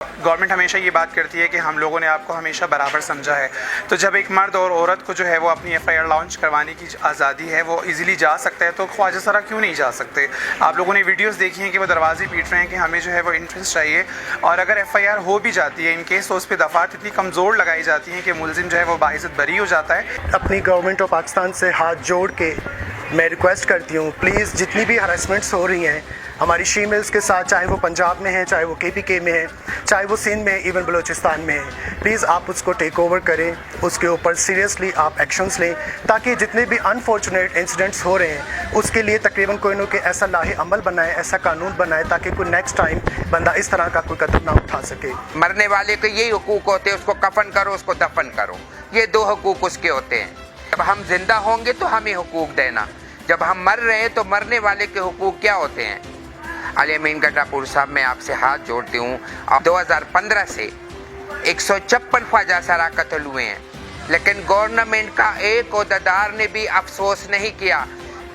Government ہمیشہ یہ بات کرتی ہے کہ ہم لوگوں نے آپ کو ہمیشہ برابر سمجھا ہے، تو جب ایک مرد اور عورت کو جو ہے وہ اپنی ایف آئی آر لانچ کروانے کی آزادی ہے، وہ ایزیلی جا سکتا ہے، تو خواجہ سرا کیوں نہیں جا سکتے؟ آپ لوگوں نے ویڈیوز دیکھی ہیں کہ وہ دروازے پیٹ رہے ہیں کہ ہمیں جو ہے وہ انٹرسٹ چاہیے، اور اگر ایف آئی آر ہو بھی جاتی ہے ان کیس تو اس پہ دفعات اتنی کمزور لگائی جاتی ہیں کہ ملزم جو ہے وہ باعزت بری ہو جاتا ہے۔ اپنی گورنمنٹ آف پاکستان سے ہاتھ جوڑ کے میں ریکویسٹ کرتی ہوں، پلیز جتنی بھی ہراسمنٹس ہو رہی ہیں ہماری شیمیلز کے ساتھ، چاہے وہ پنجاب میں ہیں، چاہے وہ کے پی کے میں ہیں، چاہے وہ سندھ میں، ایون بلوچستان میں ہیں، پلیز آپ اس کو ٹیک اوور کریں، اس کے اوپر سیریسلی آپ ایکشنز لیں، تاکہ جتنے بھی انفارچونیٹ انسیڈنٹس ہو رہے ہیں اس کے لیے تقریباً کوئی نہ کوئی ایسا لاہ عمل بنائے، ایسا قانون بنائے، تاکہ کوئی نیکسٹ ٹائم بندہ اس طرح کا کوئی قدم نہ اٹھا سکے۔ مرنے والے کے یہی حقوق ہوتے ہیں، اس کو کفن کرو، اس کو دفن کرو، یہ دو حقوق اس کے ہوتے ہیں۔ جب ہم زندہ ہوں گے تو ہمیں حقوق دینا، جب ہم مر رہے ہیں تو مرنے والے کے حقوق کیا ہوتے ہیں؟ علی امین گڈھا پور صاحب، میں آپ سے ہاتھ جوڑتی ہوں، 2015 سے 156 خواجہ سرا قتل ہوئے ہیں، لیکن گورنمنٹ کا ایک عہدیدار نے بھی افسوس نہیں کیا۔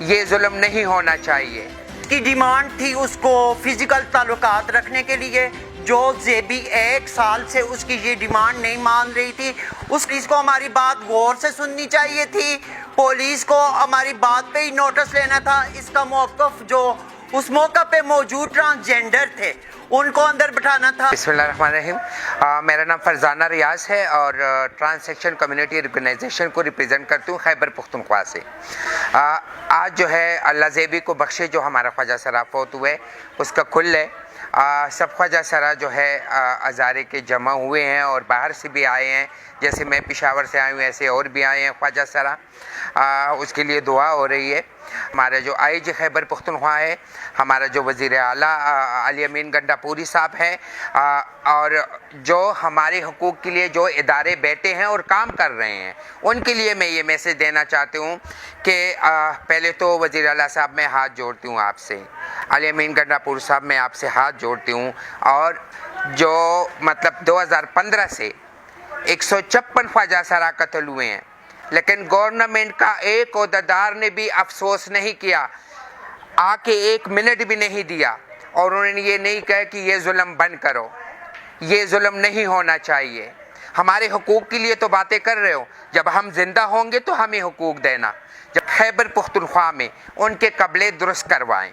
یہ ظلم نہیں ہونا چاہیے۔ کی ڈیمانڈ تھی اس کو فزیکل تعلقات رکھنے کے لیے، جو زیبی 1 سال سے اس کی یہ ڈیمانڈ نہیں مان رہی تھی۔ اس کو ہماری بات غور سے سننی چاہیے تھی، پولیس کو ہماری بات پہ ہی نوٹس لینا تھا۔ اس کا موقف جو اس موقع پہ موجود ٹرانسجینڈر تھے ان کو اندر بٹھانا تھا۔ بسم اللہ الرحمن الرحیم۔ میرا نام فرزانہ ریاض ہے اور ٹرانس سیکشن کمیونٹی آرگنائزیشن کو ریپرزینٹ کرتی ہوں خیبر پختونخوا سے۔ آج جو ہے اللہ زیبی کو بخشے، جو ہمارا خواجہ سرا فوت ہوئے، اس کا کل ہے۔ سب خواجہ سرا جو ہے ہزارے کے جمع ہوئے ہیں اور باہر سے بھی آئے ہیں، جیسے میں پشاور سے آئی ہوں ایسے اور بھی آئے ہیں خواجہ سرا۔ اس کے لیے دعا ہو رہی ہے۔ ہمارا جو آئی جی خیبر پختونخوا ہے، ہمارا جو وزیر اعلیٰ علی امین گڈھا پوری صاحب ہیں، اور جو ہمارے حقوق کے لیے جو ادارے بیٹھے ہیں اور کام کر رہے ہیں، ان کے لیے میں یہ میسج دینا چاہتی ہوں کہ پہلے تو وزیر اعلیٰ صاحب میں ہاتھ جوڑتی ہوں آپ سے، علی امین گڈھا پور صاحب میں آپ سے ہاتھ جوڑتی ہوں، اور جو مطلب 2015 سے 156 خواجہ سرا قتل ہوئے ہیں، لیکن گورنمنٹ کا ایک عہدیدار نے بھی افسوس نہیں کیا، آ کے 1 منٹ بھی نہیں دیا، اور انہوں نے یہ نہیں کہا کہ یہ ظلم بند کرو۔ یہ ظلم نہیں ہونا چاہیے۔ ہمارے حقوق کے لیے تو باتیں کر رہے ہو، جب ہم زندہ ہوں گے تو ہمیں حقوق دینا۔ جب خیبر پختونخوا میں ان کے قبلے درست کروائیں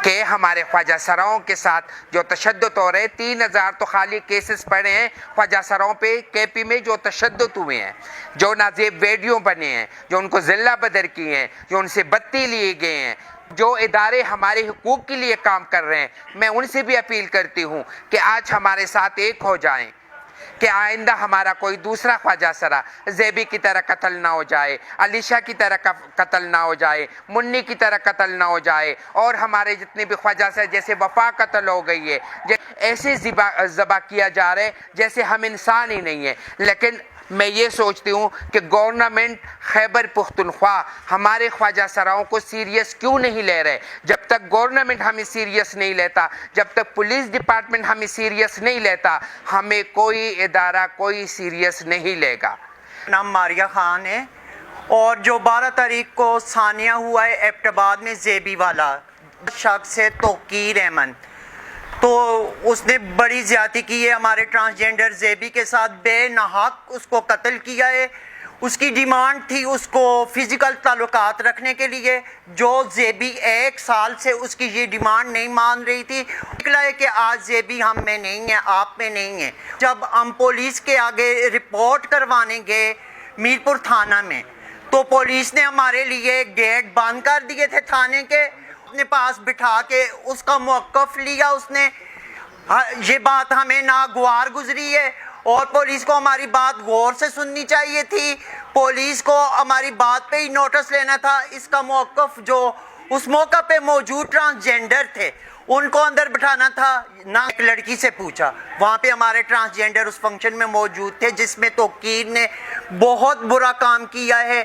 کہ ہمارے خواجہ سراؤں کے ساتھ جو تشدد ہو رہے، 3000 تو خالی کیسز پڑے ہیں خواجہ سراؤں پہ کے پی میں، جو تشدد ہوئے ہیں، جو نازیب ویڈیو بنے ہیں، جو ان کو ذلہ بدر کی ہیں، جو ان سے بتی لیے گئے ہیں، جو ادارے ہمارے حقوق کے لیے کام کر رہے ہیں، میں ان سے بھی اپیل کرتی ہوں کہ آج ہمارے ساتھ ایک ہو جائیں، کہ آئندہ ہمارا کوئی دوسرا خواجہ سرا زیبی کی طرح قتل نہ ہو جائے، علیشہ کی طرح قتل نہ ہو جائے، منی کی طرح قتل نہ ہو جائے، اور ہمارے جتنے بھی خواجہ سرا، جیسے وفا قتل ہو گئی ہے، ایسے ذبح کیا جا رہا ہے جیسے ہم انسان ہی نہیں ہیں۔ لیکن میں یہ سوچتی ہوں کہ گورنمنٹ خیبر پختونخوا ہمارے خواجہ سراؤں کو سیریس کیوں نہیں لے رہے؟ جب تک گورنمنٹ ہمیں سیریس نہیں لیتا، جب تک پولیس ڈپارٹمنٹ ہمیں سیریس نہیں لیتا، ہمیں کوئی ادارہ کوئی سیریس نہیں لے گا۔ نام ماریہ خان ہے، اور جو 12 تاریخ کو ثانیہ ہوا ہے ایبٹ آباد میں زیبی والا شخص ہے توقیر احمد، تو اس نے بڑی زیادتی کی ہے ہمارے ٹرانسجینڈر زیبی کے ساتھ، بے ناحق اس کو قتل کیا ہے۔ اس کی ڈیمانڈ تھی اس کو فزیکل تعلقات رکھنے کے لیے، جو زیبی 1 سال سے اس کی یہ ڈیمانڈ نہیں مان رہی تھی۔ نکلا ہے کہ آج زیبی ہم میں نہیں ہے، آپ میں نہیں ہے۔ جب ہم پولیس کے آگے رپورٹ کروانے گئے میرپور تھانہ میں، تو پولیس نے ہمارے لیے گیٹ بند کر دیے تھے تھانے کے، اپنے پاس بٹھا کے اس کا موقف لیا اس نے۔ یہ بات ہمیں ناگوار گزری ہے، اور پولیس کو ہماری بات غور سے سننی چاہیے تھی، پولیس کو ہماری بات پہ ہی نوٹس لینا تھا۔ اس کا موقف جو اس موقع پہ موجود ٹرانسجینڈر تھے ان کو اندر بٹھانا تھا، نہ ایک لڑکی سے پوچھا۔ وہاں پہ ہمارے ٹرانسجینڈر اس فنکشن میں موجود تھے جس میں توقیر نے بہت برا کام کیا ہے،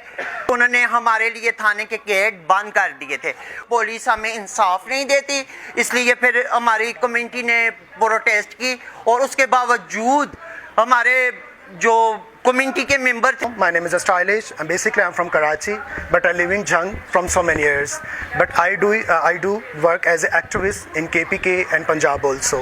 انہوں نے ہمارے لیے تھانے کے گیٹ بند کر دیے تھے۔ پولیس ہمیں انصاف نہیں دیتی، اس لیے پھر ہماری کمیونٹی نے پروٹیسٹ کی، اور اس کے باوجود ہمارے جو community کے member تھے. My name is Stylish and basically I'm from Karachi, but I live in Jhang from so many years. But I do work as an activist in KPK and Punjab also.